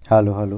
Hello hello.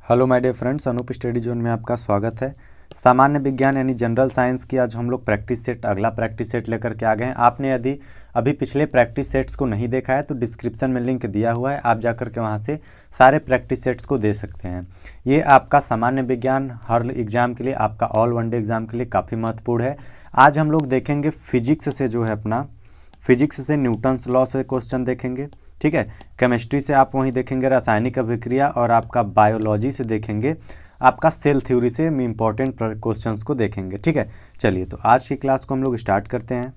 Hello my dear friends, Anoop study zone में आपका स्वागत है। सामान्य विज्ञान यानी जनरल साइंस की आज हम लोग प्रैक्टिस सेट, अगला प्रैक्टिस सेट लेकर के आ गए हैं। आपने यदि अभी पिछले प्रैक्टिस सेट्स को नहीं देखा है तो डिस्क्रिप्शन में लिंक दिया हुआ है, आप जाकर के वहां से सारे प्रैक्टिस सेट्स को दे सकते हैं। ये आपका सामान्य विज्ञान हर एग्जाम के लिए, आपका ऑल वन डे एग्जाम के लिए काफ़ी महत्वपूर्ण है। आज हम लोग देखेंगे फिजिक्स से, जो है अपना फिजिक्स से न्यूटन्स लॉ से क्वेश्चन देखेंगे। ठीक है, केमिस्ट्री से आप वहीं देखेंगे रासायनिक अभिक्रिया, और आपका बायोलॉजी से देखेंगे आपका सेल थ्योरी से इंपॉर्टेंट क्वेश्चंस को देखेंगे। ठीक है, चलिए तो आज की क्लास को हम लोग स्टार्ट करते हैं।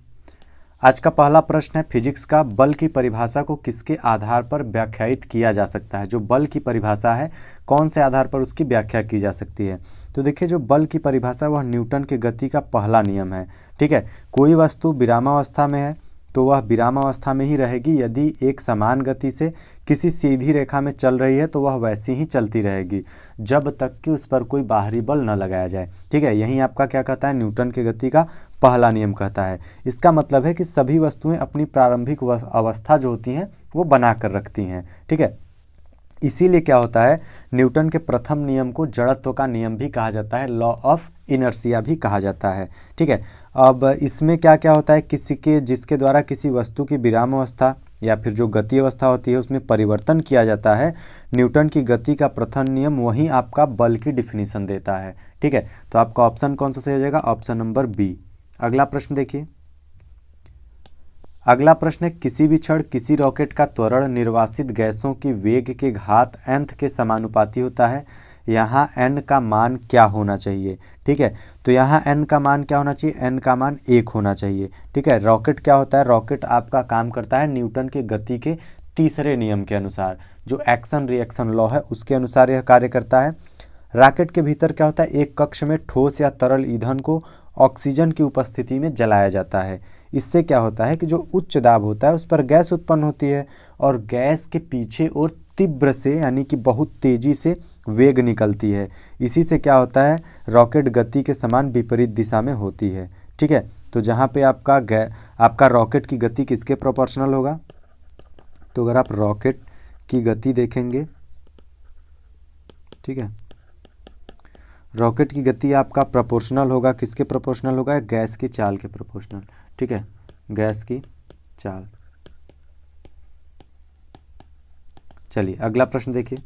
आज का पहला प्रश्न है, फिजिक्स का बल की परिभाषा को किसके आधार पर व्याख्यायित किया जा सकता है। जो बल की परिभाषा है, कौन से आधार पर उसकी व्याख्या की जा सकती है। तो देखिए, जो बल की परिभाषा वह न्यूटन के गति का पहला नियम है। ठीक है, कोई वस्तु विरामावस्था में है तो वह विरामावस्था में ही रहेगी। यदि एक समान गति से किसी सीधी रेखा में चल रही है तो वह वैसे ही चलती रहेगी जब तक कि उस पर कोई बाहरी बल न लगाया जाए। ठीक है, यही आपका क्या कहता है, न्यूटन के गति का पहला नियम कहता है। इसका मतलब है कि सभी वस्तुएं अपनी प्रारंभिक अवस्था जो होती हैं वो बना कर रखती हैं। ठीक है, इसीलिए क्या होता है, न्यूटन के प्रथम नियम को जड़त्व का नियम भी कहा जाता है, लॉ ऑफ इनर्शिया भी कहा जाता है। ठीक है, अब इसमें क्या क्या होता है, जिसके द्वारा किसी वस्तु की विराम अवस्था या फिर जो गति अवस्था होती है उसमें परिवर्तन किया जाता है। न्यूटन की गति का प्रथम नियम वही आपका बल की डिफिनीशन देता है। ठीक है, तो आपका ऑप्शन कौन सा सही हो जाएगा, ऑप्शन नंबर बी। अगला प्रश्न देखिए, अगला प्रश्न है, किसी भी क्षण किसी रॉकेट का त्वरण निर्वासित गैसों की वेग के घात nth के समानुपाती होता है। यहाँ n का मान क्या होना चाहिए। ठीक है, तो यहाँ n का मान क्या होना चाहिए, n का मान 1 होना चाहिए। ठीक है, रॉकेट क्या होता है, रॉकेट आपका काम करता है न्यूटन के गति के तीसरे नियम के अनुसार, जो एक्शन रिएक्शन लॉ है उसके अनुसार यह कार्य करता है। रॉकेट के भीतर क्या होता है, एक कक्ष में ठोस या तरल ईंधन को ऑक्सीजन की उपस्थिति में जलाया जाता है। इससे क्या होता है कि जो उच्च दाब होता है उस पर गैस उत्पन्न होती है, और गैस के पीछे और तीव्र से यानी कि बहुत तेजी से वेग निकलती है। इसी से क्या होता है, रॉकेट गति के समान विपरीत दिशा में होती है। ठीक है, तो जहाँ पे आपका रॉकेट की गति किसके प्रोपोर्शनल होगा, तो अगर आप रॉकेट की गति देखेंगे, ठीक है, रॉकेट की गति आपका प्रोपोर्शनल होगा, किसके प्रोपोर्शनल होगा, गैस की चाल के प्रोपोर्शनल। ठीक है, गैस की चाल। चलिए अगला प्रश्न देखिए,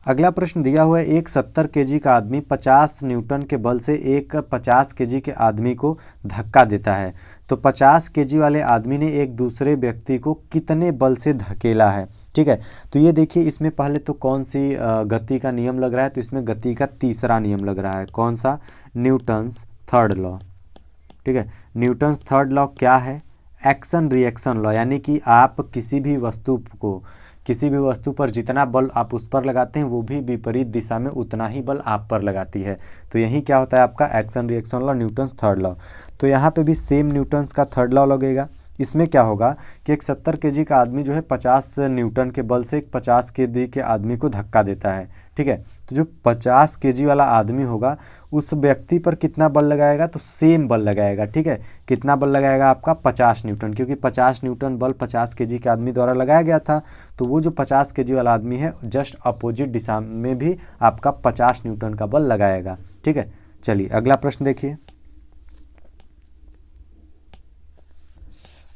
अगला प्रश्न दिया हुआ है, एक 70 केजी का आदमी 50 न्यूटन के बल से एक 50 केजी के आदमी को धक्का देता है। तो 50 केजी वाले आदमी ने एक दूसरे व्यक्ति को कितने बल से धकेला है। ठीक है, तो ये देखिए, इसमें पहले तो कौन सी गति का नियम लग रहा है, तो इसमें गति का तीसरा नियम लग रहा है। कौन सा, न्यूटन्स थर्ड लॉ। ठीक है, न्यूटन्स थर्ड लॉ क्या है, एक्शन रिएक्शन लॉ, यानी कि आप किसी भी वस्तु पर जितना बल आप उस पर लगाते हैं वो भी विपरीत दिशा में उतना ही बल आप पर लगाती है। तो यही क्या होता है आपका action reaction law, Newton's third law. तो यहाँ पे भी सेम न्यूटन्स का थर्ड लॉ लगेगा। इसमें क्या होगा कि एक 70 केजी का आदमी जो है 50 न्यूटन के बल से एक 50 केजी के आदमी को धक्का देता है। ठीक है, तो जो 50 केजी वाला आदमी होगा उस व्यक्ति पर कितना बल लगाएगा, तो सेम बल लगाएगा। ठीक है, कितना बल लगाएगा आपका, 50 न्यूटन, क्योंकि 50 न्यूटन बल 50 केजी के आदमी द्वारा लगाया गया था। तो वो जो 50 केजी वाला आदमी है जस्ट अपोजिट दिशा में भी आपका 50 न्यूटन का बल लगाएगा। ठीक है, चलिए अगला प्रश्न देखिए,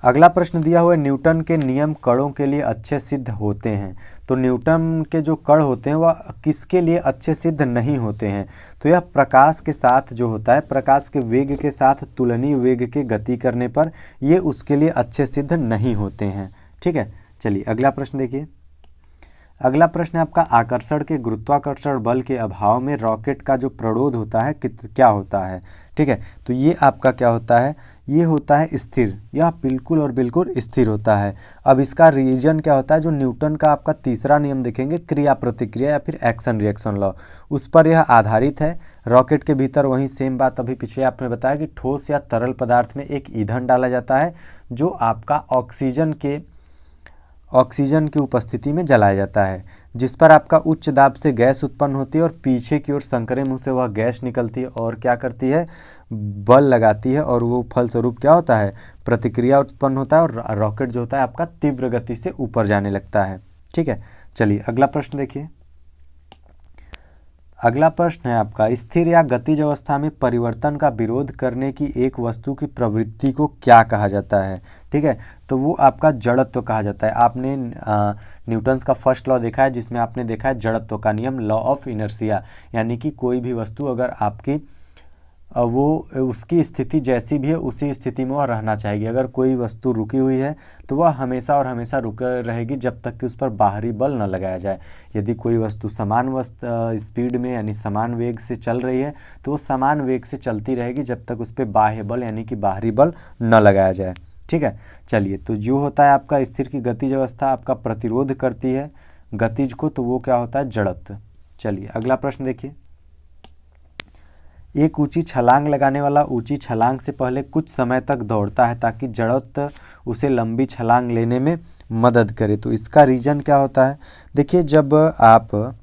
अगला प्रश्न दिया हुआ है, न्यूटन के नियम कणों के लिए अच्छे सिद्ध होते हैं। तो न्यूटन के जो कण होते हैं वह किसके लिए अच्छे सिद्ध नहीं होते हैं, तो यह प्रकाश के साथ जो होता है, प्रकाश के वेग के साथ तुलनीय वेग के गति करने पर ये उसके लिए अच्छे सिद्ध नहीं होते हैं। ठीक है, चलिए अगला प्रश्न देखिए, अगला प्रश्न है आपका, आकर्षण के गुरुत्वाकर्षण बल के अभाव में रॉकेट का जो प्रणोद होता है क्या होता है। ठीक है, तो ये आपका क्या होता है, ये होता है स्थिर, यह बिल्कुल और बिल्कुल स्थिर होता है। अब इसका रीजन क्या होता है, जो न्यूटन का आपका तीसरा नियम देखेंगे, क्रिया प्रतिक्रिया या फिर एक्शन रिएक्शन लॉ, उस पर यह आधारित है। रॉकेट के भीतर वही सेम बात अभी पिछले आपने बताया कि ठोस या तरल पदार्थ में एक ईंधन डाला जाता है जो आपका ऑक्सीजन की उपस्थिति में जलाया जाता है, जिस पर आपका उच्च दाब से गैस उत्पन्न होती है और पीछे की ओर संकरे मुंह से वह गैस निकलती है और क्या करती है, बल लगाती है, और वो फलस्वरूप क्या होता है, प्रतिक्रिया उत्पन्न होता है और रॉकेट जो होता है आपका तीव्र गति से ऊपर जाने लगता है। ठीक है, चलिए अगला प्रश्न देखिए। अगला प्रश्न है आपका, स्थिर या गतिज अवस्था में परिवर्तन का विरोध करने की एक वस्तु की प्रवृत्ति को क्या कहा जाता है। ठीक है, तो वो आपका जड़त्व कहा जाता है। आपने न्यूटन्स का फर्स्ट लॉ देखा है, जिसमें आपने देखा है जड़त्व का नियम, लॉ ऑफ इनर्शिया, यानी कि कोई भी वस्तु अगर आपकी वो उसकी स्थिति जैसी भी है उसी स्थिति में वह रहना चाहिए। अगर कोई वस्तु रुकी हुई है तो वह हमेशा और हमेशा रुके रहेगी जब तक कि उस पर बाहरी बल न लगाया जाए। यदि कोई वस्तु समान स्पीड में यानी समान वेग से चल रही है तो वो समान वेग से चलती रहेगी जब तक उस पर बाह्य बल यानी कि बाहरी बल न लगाया जाए। ठीक है, चलिए, तो जो होता है आपका स्थिर की गतिज अवस्था आपका प्रतिरोध करती है गतिज को, तो वो क्या होता है, जड़त्व। चलिए अगला प्रश्न देखिए। एक ऊंची छलांग लगाने वाला ऊंची छलांग से पहले कुछ समय तक दौड़ता है ताकि जड़त्व उसे लंबी छलांग लेने में मदद करे। तो इसका रीजन क्या होता है, देखिए, जब आप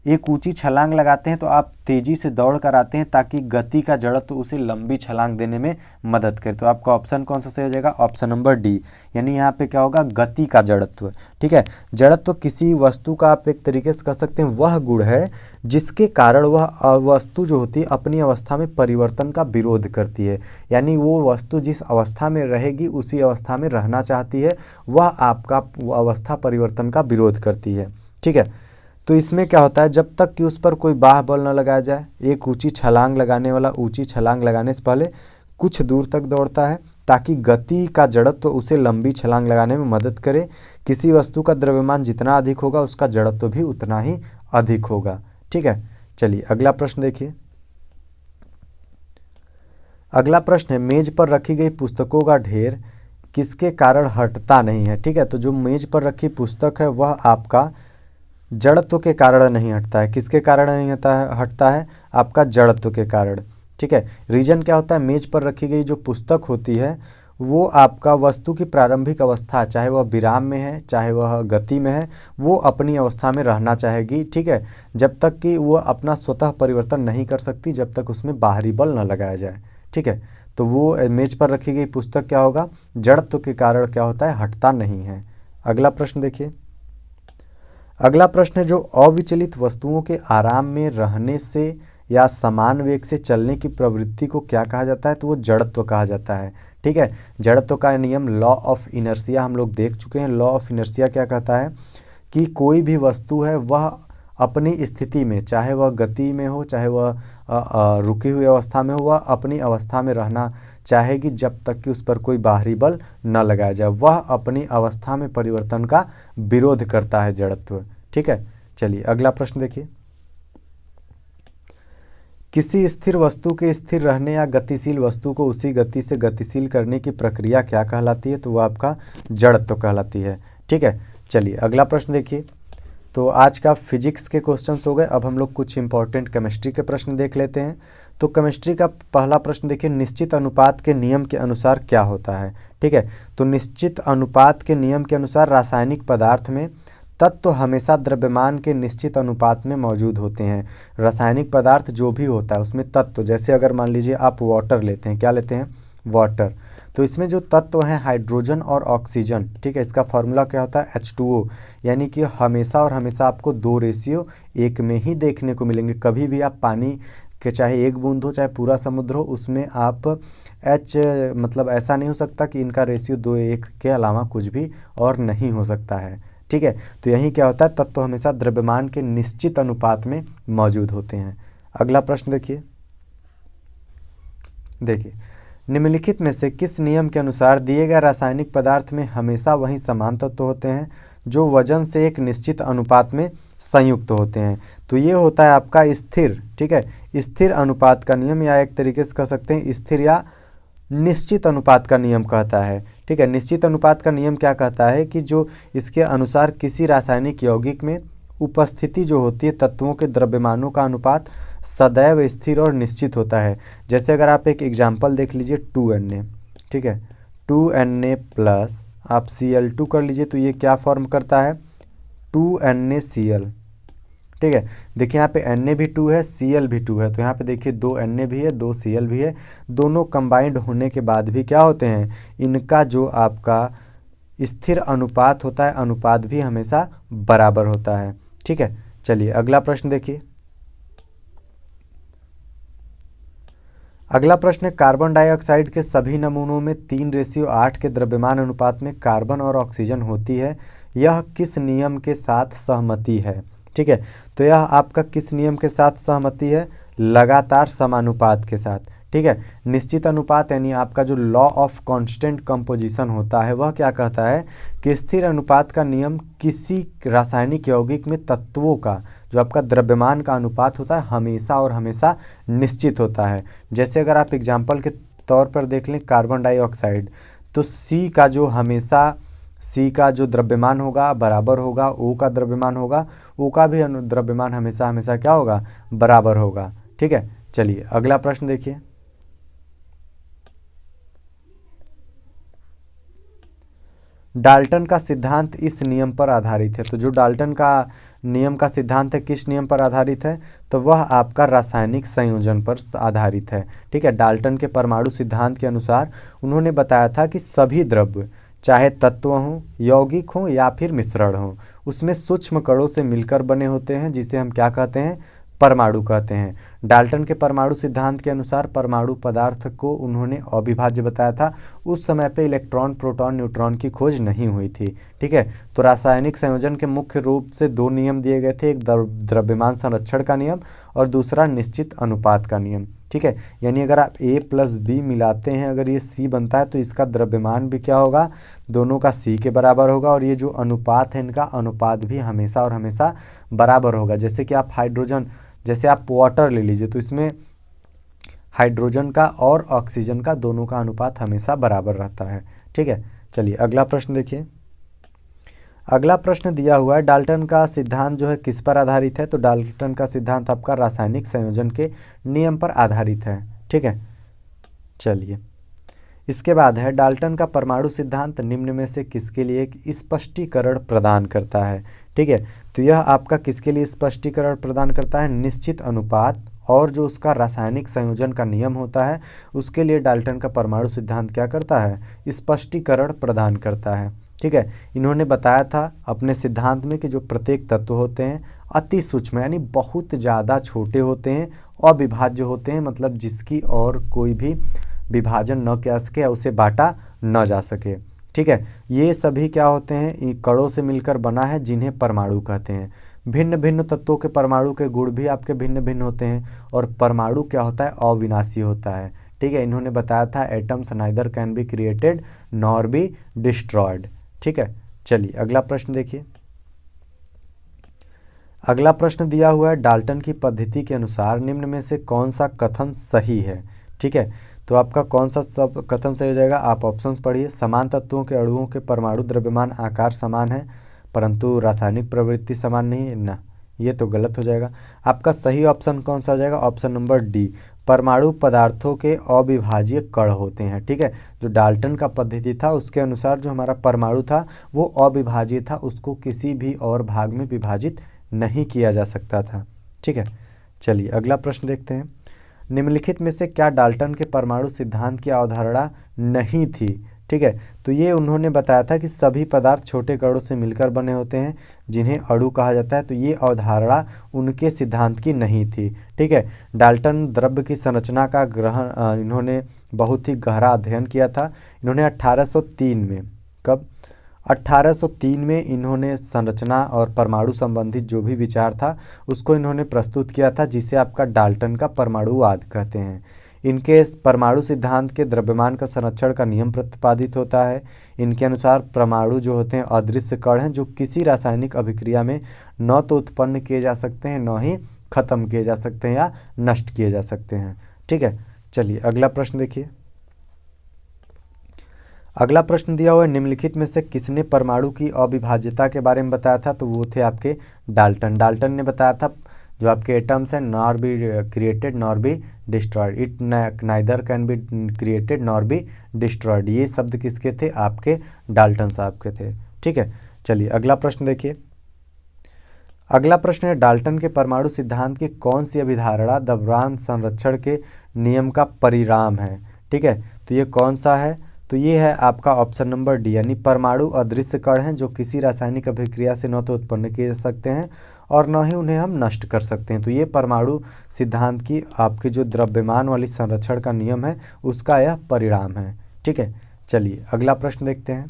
एक ऊंची छलांग लगाते हैं तो आप तेजी से दौड़ कर आते हैं ताकि गति का जड़त्व उसे लंबी छलांग देने में मदद करे। तो आपका ऑप्शन कौन सा सही हो जाएगा, ऑप्शन नंबर डी, यानी यहाँ पे क्या होगा, गति का जड़त्व। ठीक है, जड़त्व किसी वस्तु का आप एक तरीके से कह सकते हैं वह गुण है जिसके कारण वह वस्तु जो होती है अपनी अवस्था में परिवर्तन का विरोध करती है, यानी वो वस्तु जिस अवस्था में रहेगी उसी अवस्था में रहना चाहती है, वह आपका अवस्था परिवर्तन का विरोध करती है। ठीक है, तो इसमें क्या होता है, जब तक कि उस पर कोई बाह्य बल न लगाया जाए, एक ऊंची छलांग लगाने वाला ऊंची छलांग लगाने से पहले कुछ दूर तक दौड़ता है ताकि गति का जड़त्व उसे लंबी छलांग लगाने में मदद करे। किसी वस्तु का द्रव्यमान जितना अधिक होगा उसका जड़त्व भी उतना ही अधिक होगा। ठीक है, चलिए अगला प्रश्न देखिए। अगला प्रश्न है, मेज पर रखी गई पुस्तकों का ढेर किसके कारण हटता नहीं है। ठीक है, तो जो मेज पर रखी पुस्तक है वह आपका जड़त्व के कारण नहीं हटता है। किसके कारण नहीं हटता है, आपका जड़त्व के कारण। ठीक है, रीजन क्या होता है, मेज पर रखी गई जो पुस्तक होती है वो आपका वस्तु की प्रारंभिक अवस्था, चाहे वह विराम में है चाहे वह गति में है, वो अपनी अवस्था में रहना चाहेगी। ठीक है, जब तक कि वो अपना स्वतः परिवर्तन नहीं कर सकती, जब तक उसमें बाहरी बल न लगाया जाए। ठीक है, तो वो मेज पर रखी गई पुस्तक क्या होगा, जड़त्व के कारण क्या होता है, हटता नहीं है। अगला प्रश्न देखिए। अगला प्रश्न है, जो अविचलित वस्तुओं के आराम में रहने से या समान वेग से चलने की प्रवृत्ति को क्या कहा जाता है, तो वो जड़त्व कहा जाता है। ठीक है, जड़त्व का नियम लॉ ऑफ इनर्शिया हम लोग देख चुके हैं। लॉ ऑफ इनर्शिया क्या कहता है कि कोई भी वस्तु है वह अपनी स्थिति में, चाहे वह गति में हो चाहे वह रुकी हुई अवस्था में हो, वह अपनी अवस्था में रहना चाहेगी जब तक कि उस पर कोई बाहरी बल न लगाया जाए। वह अपनी अवस्था में परिवर्तन का विरोध करता है, जड़त्व। ठीक है, चलिए अगला प्रश्न देखिए। किसी स्थिर वस्तु के स्थिर रहने या गतिशील वस्तु को उसी गति से गतिशील करने की प्रक्रिया क्या कहलाती है, तो वह आपका जड़त्व कहलाती है। ठीक है, चलिए अगला प्रश्न देखिए। तो आज का फिजिक्स के क्वेश्चंस हो गए। अब हम लोग कुछ इंपॉर्टेंट केमिस्ट्री के प्रश्न देख लेते हैं। तो केमिस्ट्री का पहला प्रश्न देखिए, निश्चित अनुपात के नियम के अनुसार क्या होता है। ठीक है, तो निश्चित अनुपात के नियम के अनुसार रासायनिक पदार्थ में तत्व हमेशा द्रव्यमान के निश्चित अनुपात में मौजूद होते हैं। रासायनिक पदार्थ जो भी होता है उसमें तत्व, जैसे अगर मान लीजिए आप वाटर लेते हैं, क्या लेते हैं, वाटर, तो इसमें जो तत्व हैं हाइड्रोजन और ऑक्सीजन। ठीक है, इसका फार्मूला क्या होता है, H2O, यानी कि हमेशा और हमेशा आपको 2:1 में ही देखने को मिलेंगे। कभी भी आप पानी के चाहे एक बूंद हो चाहे पूरा समुद्र हो, उसमें आप मतलब ऐसा नहीं हो सकता कि इनका रेशियो 2:1 के अलावा कुछ भी और नहीं हो सकता है। ठीक है, तो यही क्या होता है, तत्व हमेशा द्रव्यमान के निश्चित अनुपात में मौजूद होते हैं। अगला प्रश्न देखिए। निम्नलिखित में से किस नियम के अनुसार दिए गए रासायनिक पदार्थ में हमेशा वही समान तत्व होते हैं जो वजन से एक निश्चित अनुपात में संयुक्त होते हैं। तो ये होता है आपका स्थिर। ठीक है, स्थिर अनुपात का नियम, या एक तरीके से कह सकते हैं स्थिर या निश्चित अनुपात का नियम कहता है। ठीक है, निश्चित अनुपात का नियम क्या कहता है कि जो इसके अनुसार किसी रासायनिक यौगिक में उपस्थिति जो होती है तत्वों के द्रव्यमानों का अनुपात सदैव स्थिर और निश्चित होता है। जैसे अगर आप एक एग्जाम्पल देख लीजिए 2Na, ठीक है, 2Na प्लस आप Cl2 कर लीजिए तो ये क्या फॉर्म करता है 2NaCl। ठीक है, देखिए यहाँ पे Na भी 2 है, Cl भी 2 है, तो यहाँ पे देखिए 2 Na भी है, 2 Cl भी है। दोनों कंबाइंड होने के बाद भी क्या होते हैं, इनका जो आपका स्थिर अनुपात होता है, अनुपात भी हमेशा बराबर होता है। ठीक है, चलिए अगला प्रश्न देखिए। अगला प्रश्न है, कार्बन डाइऑक्साइड के सभी नमूनों में 3:8 के द्रव्यमान अनुपात में कार्बन और ऑक्सीजन होती है, यह किस नियम के साथ सहमति है। ठीक है, तो यह आपका किस नियम के साथ सहमति है, लगातार समानुपात के साथ। ठीक है, निश्चित अनुपात यानी आपका जो लॉ ऑफ कांस्टेंट कंपोजिशन होता है वह क्या कहता है कि स्थिर अनुपात का नियम किसी रासायनिक यौगिक में तत्वों का जो आपका द्रव्यमान का अनुपात होता है हमेशा और हमेशा निश्चित होता है। जैसे अगर आप एग्जाम्पल के तौर पर देख लें कार्बन डाइऑक्साइड, तो C का जो द्रव्यमान होगा बराबर होगा O का द्रव्यमान होगा, O का भी द्रव्यमान हमेशा हमेशा क्या होगा, बराबर होगा। ठीक है, चलिए अगला प्रश्न देखिए। डाल्टन का सिद्धांत इस नियम पर आधारित है। तो जो डाल्टन का नियम का सिद्धांत है किस नियम पर आधारित है, तो वह आपका रासायनिक संयोजन पर आधारित है। ठीक है, डाल्टन के परमाणु सिद्धांत के अनुसार उन्होंने बताया था कि सभी द्रव्य चाहे तत्व हों, यौगिक हों या फिर मिश्रण हों, उसमें सूक्ष्म कणों से मिलकर बने होते हैं, जिसे हम क्या कहते हैं, परमाणु कहते हैं। डाल्टन के परमाणु सिद्धांत के अनुसार परमाणु पदार्थ को उन्होंने अविभाज्य बताया था। उस समय पे इलेक्ट्रॉन, प्रोटॉन, न्यूट्रॉन की खोज नहीं हुई थी। ठीक है, तो रासायनिक संयोजन के मुख्य रूप से 2 नियम दिए गए थे, एक द्रव्यमान संरक्षण का नियम और दूसरा निश्चित अनुपात का नियम। ठीक है, यानी अगर आप A + B मिलाते हैं, अगर ये C बनता है तो इसका द्रव्यमान भी क्या होगा, दोनों का C के बराबर होगा, और ये जो अनुपात है इनका अनुपात भी हमेशा और हमेशा बराबर होगा। जैसे कि आप हाइड्रोजन, जैसे आप वाटर ले लीजिए तो इसमें हाइड्रोजन का और ऑक्सीजन का दोनों का अनुपात हमेशा बराबर रहता है। ठीक है, चलिए अगला प्रश्न देखिए। अगला प्रश्न दिया हुआ है, डाल्टन का सिद्धांत जो है किस पर आधारित है, तो डाल्टन का सिद्धांत आपका रासायनिक संयोजन के नियम पर आधारित है। ठीक है, चलिए इसके बाद है, डाल्टन का परमाणु सिद्धांत निम्न में से किसके लिए एक स्पष्टीकरण प्रदान करता है। ठीक है, तो यह आपका किसके लिए स्पष्टीकरण प्रदान करता है, निश्चित अनुपात और जो उसका रासायनिक संयोजन का नियम होता है उसके लिए डाल्टन का परमाणु सिद्धांत क्या करता है, स्पष्टीकरण प्रदान करता है। ठीक है, इन्होंने बताया था अपने सिद्धांत में कि जो प्रत्येक तत्व होते हैं अति सूक्ष्म यानी बहुत ज़्यादा छोटे होते हैं, अविभाज्य होते हैं, मतलब जिसकी और कोई भी विभाजन न किया सके या उसे बांटा न जा सके। ठीक है, ये सभी क्या होते हैं, कणों से मिलकर बना है जिन्हें परमाणु कहते हैं। भिन्न भिन्न तत्वों के परमाणु के गुण भी आपके भिन्न भिन्न होते हैं, और परमाणु क्या होता है, अविनाशी होता है। ठीक है, इन्होंने बताया था atoms neither can be created nor be destroyed. ठीक है, चलिए अगला प्रश्न देखिए। अगला प्रश्न दिया हुआ है, डाल्टन की पद्धति के अनुसार निम्न में से कौन सा कथन सही है। ठीक है, तो आपका कौन सा सब कथन सही हो जाएगा, आप ऑप्शंस पढ़िए। समान तत्वों के अणुओं के परमाणु द्रव्यमान आकार समान है परंतु रासायनिक प्रवृत्ति समान नहीं है ना, ये तो गलत हो जाएगा। आपका सही ऑप्शन कौन सा हो जाएगा, ऑप्शन नंबर डी, परमाणु पदार्थों के अविभाज्य कण होते हैं। ठीक है, जो डाल्टन का पद्धति था उसके अनुसार जो हमारा परमाणु था वो अविभाज्य था, उसको किसी भी और भाग में विभाजित नहीं किया जा सकता था। ठीक है, चलिए अगला प्रश्न देखते हैं। निम्नलिखित में से क्या डाल्टन के परमाणु सिद्धांत की अवधारणा नहीं थी। ठीक है, तो ये उन्होंने बताया था कि सभी पदार्थ छोटे कणों से मिलकर बने होते हैं जिन्हें अणु कहा जाता है, तो ये अवधारणा उनके सिद्धांत की नहीं थी। ठीक है, डाल्टन द्रव्य की संरचना का ग्रहण इन्होंने बहुत ही गहरा अध्ययन किया था। इन्होंने 1803 में, कब, 1803 में इन्होंने संरचना और परमाणु संबंधित जो भी विचार था उसको इन्होंने प्रस्तुत किया था, जिसे आपका डाल्टन का परमाणुवाद कहते हैं। इनके परमाणु सिद्धांत के द्रव्यमान का संरक्षण का नियम प्रतिपादित होता है। इनके अनुसार परमाणु जो होते हैं अदृश्य कण हैं जो किसी रासायनिक अभिक्रिया में न तो उत्पन्न किए जा सकते हैं न ही खत्म किए जा सकते हैं या नष्ट किए जा सकते हैं। ठीक है, चलिए अगला प्रश्न देखिए। अगला प्रश्न दिया हुआ है, निम्नलिखित में से किसने परमाणु की अविभाज्यता के बारे में बताया था? तो वो थे आपके डाल्टन। डाल्टन ने बताया था जो आपके एटम्स हैं nor be created nor be destroyed, it neither can be created nor be destroyed, ये शब्द किसके थे? आपके डाल्टन साहब के थे। ठीक है, चलिए अगला प्रश्न देखिए। अगला प्रश्न है, डाल्टन के परमाणु सिद्धांत की कौन सी अभिधारणा द्रव्यमान संरक्षण के नियम का परिणाम है? ठीक है, तो ये कौन सा है? तो ये है आपका ऑप्शन नंबर डी, यानी परमाणु अदृश्य कण हैं जो किसी रासायनिक अभिक्रिया से न तो उत्पन्न किए जा सकते हैं और न ही उन्हें हम नष्ट कर सकते हैं। तो ये परमाणु सिद्धांत की आपकी जो द्रव्यमान वाली संरक्षण का नियम है उसका यह परिणाम है। ठीक है, चलिए अगला प्रश्न देखते हैं।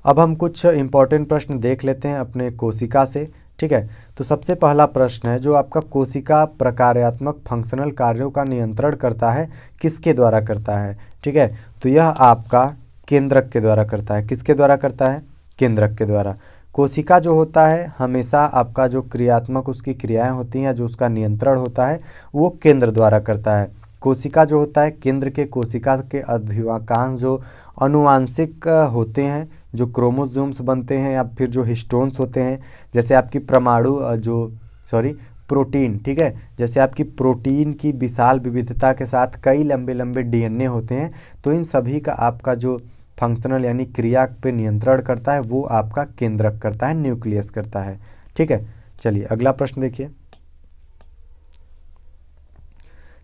अब हम कुछ इंपॉर्टेंट प्रश्न देख लेते हैं अपने कोशिका से। ठीक है, तो सबसे पहला प्रश्न है, जो आपका कोशिका प्रकार्यात्मक फंक्शनल कार्यों का नियंत्रण करता है किसके द्वारा करता है? ठीक है, तो यह आपका केंद्रक के द्वारा करता है। किसके द्वारा करता है? केंद्रक के द्वारा। कोशिका जो होता है हमेशा आपका जो क्रियात्मक उसकी क्रियाएं होती हैं, जो उसका नियंत्रण होता है वो केंद्र द्वारा करता है। कोशिका जो होता है केंद्र के कोशिका के अधिकांश जो अनुवांशिक होते हैं, जो क्रोमोसोम्स बनते हैं या फिर जो हिस्टोन्स होते हैं, जैसे आपकी प्रोटीन। ठीक है, जैसे आपकी प्रोटीन की विशाल विविधता के साथ कई लंबे लंबे डीएनए होते हैं, तो इन सभी का आपका जो फंक्शनल यानी क्रिया पे नियंत्रण करता है वो आपका केंद्रक करता है, न्यूक्लियस करता है। ठीक है, चलिए अगला प्रश्न देखिए।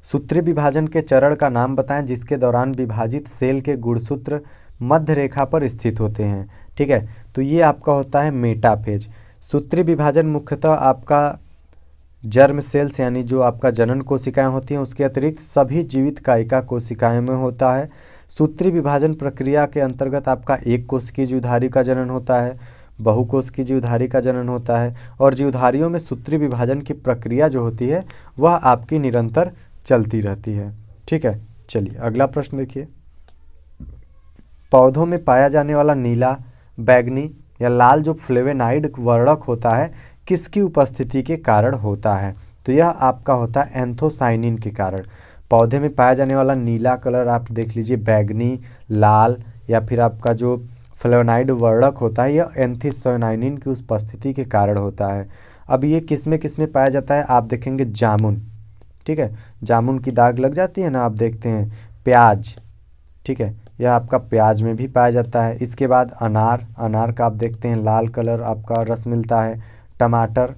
सूत्री विभाजन के चरण का नाम बताएं जिसके दौरान विभाजित सेल के गुणसूत्र मध्य रेखा पर स्थित होते हैं। ठीक है, तो ये आपका होता है मेटाफेज। सूत्री विभाजन मुख्यतः आपका जर्म सेल्स यानी जो आपका जनन कोशिकाएं होती हैं उसके अतिरिक्त सभी जीवित कायिका कोशिकाएं में होता है। सूत्री विभाजन प्रक्रिया के अंतर्गत आपका एक कोशिकीय जीवधारी का जनन होता है, बहुकोशिकीय जीवधारी का जनन होता है और जीवधारियों में सूत्री विभाजन की प्रक्रिया जो होती है वह आपकी निरंतर चलती रहती है। ठीक है, चलिए अगला प्रश्न देखिए। पौधों में पाया जाने वाला नीला, बैगनी या लाल जो फ्लेवेनाइड वर्णक होता है किसकी उपस्थिति के कारण होता है? तो यह आपका होता है एंथोसाइनिन के कारण। पौधे में पाया जाने वाला नीला कलर आप देख लीजिए, बैगनी, लाल या फिर आपका जो फ्लेवेनाइड वर्णक होता है यह एंथोसाइनिन की उपस्थिति के कारण होता है। अब ये किस में पाया जाता है? आप देखेंगे जामुन। ठीक है, जामुन की दाग लग जाती है ना, आप देखते हैं। प्याज, ठीक है, यह आपका प्याज में भी पाया जाता है। इसके बाद अनार, अनार का आप देखते हैं लाल कलर आपका रस मिलता है। टमाटर,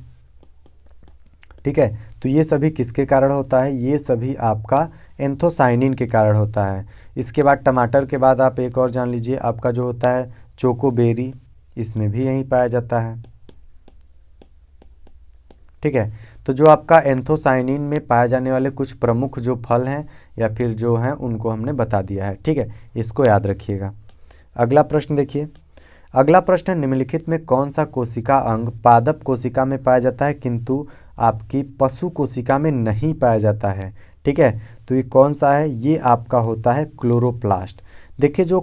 ठीक है, तो ये सभी किसके कारण होता है? ये सभी आपका एंथोसाइनिन के कारण होता है। इसके बाद टमाटर के बाद आप एक और जान लीजिए, आपका जो होता है चोकोबेरी, इसमें भी यही पाया जाता है। ठीक है, तो जो आपका एंथोसाइनिन में पाए जाने वाले कुछ प्रमुख जो फल हैं या फिर जो हैं उनको हमने बता दिया है। ठीक है, इसको याद रखिएगा। अगला प्रश्न देखिए। अगला प्रश्न है, निम्नलिखित में कौन सा कोशिका अंग पादप कोशिका में पाया जाता है किंतु आपकी पशु कोशिका में नहीं पाया जाता है? ठीक है, तो ये कौन सा है? ये आपका होता है क्लोरोप्लास्ट। देखिए जो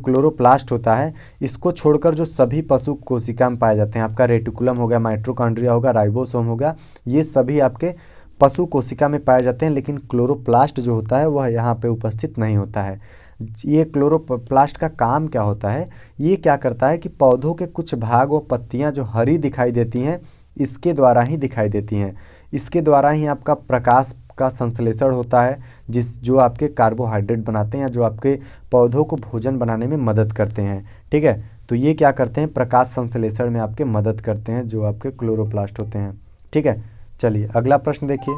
क्लोरोप्लास्ट होता है इसको छोड़कर जो सभी पशु कोशिका में पाए जाते हैं, आपका रेटिकुलम हो गया, माइटोकॉन्ड्रिया होगा, राइबोसोम होगा, ये सभी आपके पशु कोशिका में पाए जाते हैं, लेकिन क्लोरोप्लास्ट जो होता है वह यहाँ पे उपस्थित नहीं होता है। ये क्लोरोप्लास्ट का काम क्या होता है? ये क्या करता है कि पौधों के कुछ भाग व पत्तियाँ जो हरी दिखाई देती हैं इसके द्वारा ही दिखाई देती हैं। इसके द्वारा ही आपका प्रकाश का संश्लेषण होता है, जो आपके कार्बोहाइड्रेट बनाते हैं या जो आपके पौधों को भोजन बनाने में मदद करते हैं। ठीक है, तो ये क्या करते हैं? प्रकाश संश्लेषण में आपके मदद करते हैं जो आपके क्लोरोप्लास्ट होते हैं। ठीक है, चलिए अगला प्रश्न देखिए।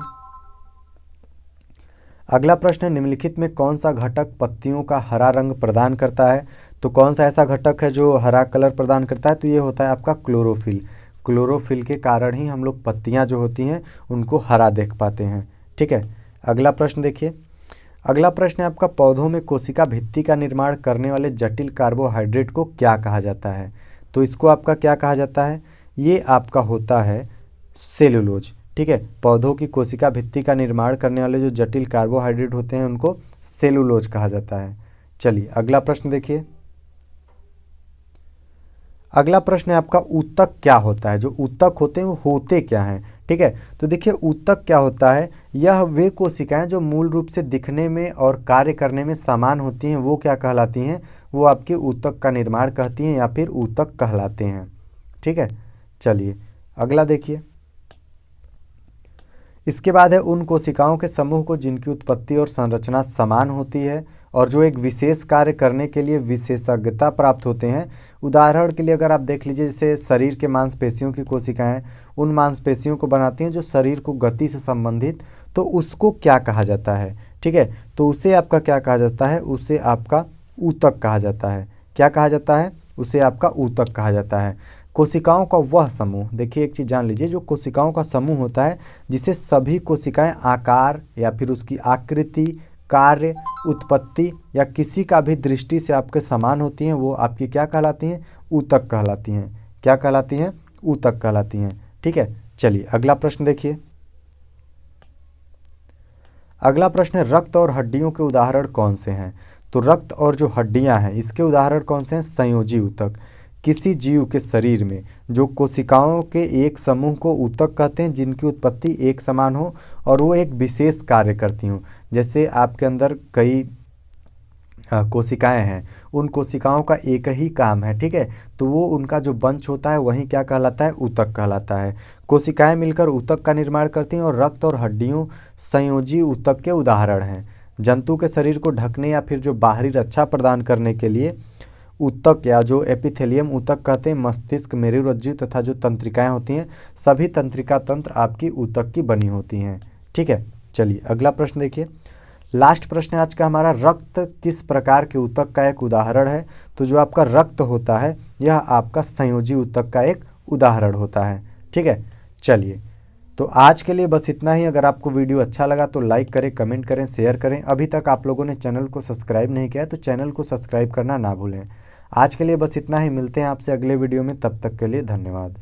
अगला प्रश्न है, निम्नलिखित में कौन सा घटक पत्तियों का हरा रंग प्रदान करता है? तो कौन सा ऐसा घटक है जो हरा कलर प्रदान करता है? तो ये होता है आपका क्लोरोफिल। क्लोरोफिल के कारण ही हम लोग पत्तियाँ जो होती हैं उनको हरा देख पाते हैं। ठीक है, अगला प्रश्न देखिए। अगला प्रश्न है आपका, पौधों में कोशिका भित्ति का निर्माण करने वाले जटिल कार्बोहाइड्रेट को क्या कहा जाता है? तो इसको आपका क्या कहा जाता है? ये आपका होता है सेलुलोज। ठीक है, पौधों की कोशिका भित्ति का निर्माण करने वाले जो जटिल कार्बोहाइड्रेट होते हैं उनको सेलुलोज कहा जाता है। चलिए अगला प्रश्न देखिए। अगला प्रश्न है आपका, ऊतक क्या होता है? जो ऊतक होते हैं वो होते क्या हैं? ठीक है। तो देखिए ऊतक क्या होता है, यह वे कोशिकाएं जो मूल रूप से दिखने में और कार्य करने में समान होती हैं वो क्या कहलाती हैं, वो आपके ऊतक का निर्माण कहती हैं या फिर ऊतक कहलाते हैं। ठीक है, चलिए अगला देखिए। इसके बाद है उन कोशिकाओं के समूह को जिनकी उत्पत्ति और संरचना समान होती है और जो एक विशेष कार्य करने के लिए विशेषज्ञता प्राप्त होते हैं। उदाहरण के लिए अगर आप देख लीजिए, जैसे शरीर के मांसपेशियों की कोशिकाएं उन मांसपेशियों को बनाती हैं जो शरीर को गति से संबंधित, तो उसको क्या कहा जाता है। ठीक है, तो उसे आपका क्या कहा जाता है, उसे आपका ऊतक कहा जाता है। क्या कहा जाता है, उसे आपका ऊतक कहा जाता है। कोशिकाओं का वह समूह, देखिए एक चीज़ जान लीजिए, जो कोशिकाओं का समूह होता है जिसे सभी कोशिकाएं आकार या फिर उसकी आकृति, कार्य, उत्पत्ति या किसी का भी दृष्टि से आपके समान होती हैं, वो आपकी क्या कहलाती हैं, ऊतक कहलाती हैं। क्या कहलाती हैं, ऊतक कहलाती हैं। ठीक है, चलिए अगला प्रश्न देखिए। अगला प्रश्न है रक्त और हड्डियों के उदाहरण कौन से हैं। तो रक्त और जो हड्डियां हैं इसके उदाहरण कौन से हैं, संयोजी ऊतक। किसी जीव के शरीर में जो कोशिकाओं के एक समूह को ऊतक कहते हैं जिनकी उत्पत्ति एक समान हो और वो एक विशेष कार्य करती हों। जैसे आपके अंदर कई कोशिकाएं हैं, उन कोशिकाओं का एक ही काम है। ठीक है, तो वो उनका जो वंश होता है वही क्या कहलाता है, ऊतक कहलाता है। कोशिकाएं मिलकर ऊतक का निर्माण करती हैं और रक्त और हड्डियों संयोजी ऊतक के उदाहरण हैं। जंतु के शरीर को ढकने या फिर जो बाहरी रक्षा प्रदान करने के लिए ऊतक या जो एपिथेलियम ऊतक कहते हैं। मस्तिष्क, मेरुरज्जु तथा जो तंत्रिकाएं होती हैं, सभी तंत्रिका तंत्र आपकी ऊतक की बनी होती हैं। ठीक है, चलिए अगला प्रश्न देखिए। लास्ट प्रश्न आज का हमारा, रक्त किस प्रकार के ऊतक का एक उदाहरण है। तो जो आपका रक्त होता है यह आपका संयोजी ऊतक का एक उदाहरण होता है। ठीक है, चलिए तो आज के लिए बस इतना ही। अगर आपको वीडियो अच्छा लगा तो लाइक करें, कमेंट करें, शेयर करें। अभी तक आप लोगों ने चैनल को सब्सक्राइब नहीं किया है तो चैनल को सब्सक्राइब करना ना भूलें। आज के लिए बस इतना ही, मिलते हैं आपसे अगले वीडियो में, तब तक के लिए धन्यवाद।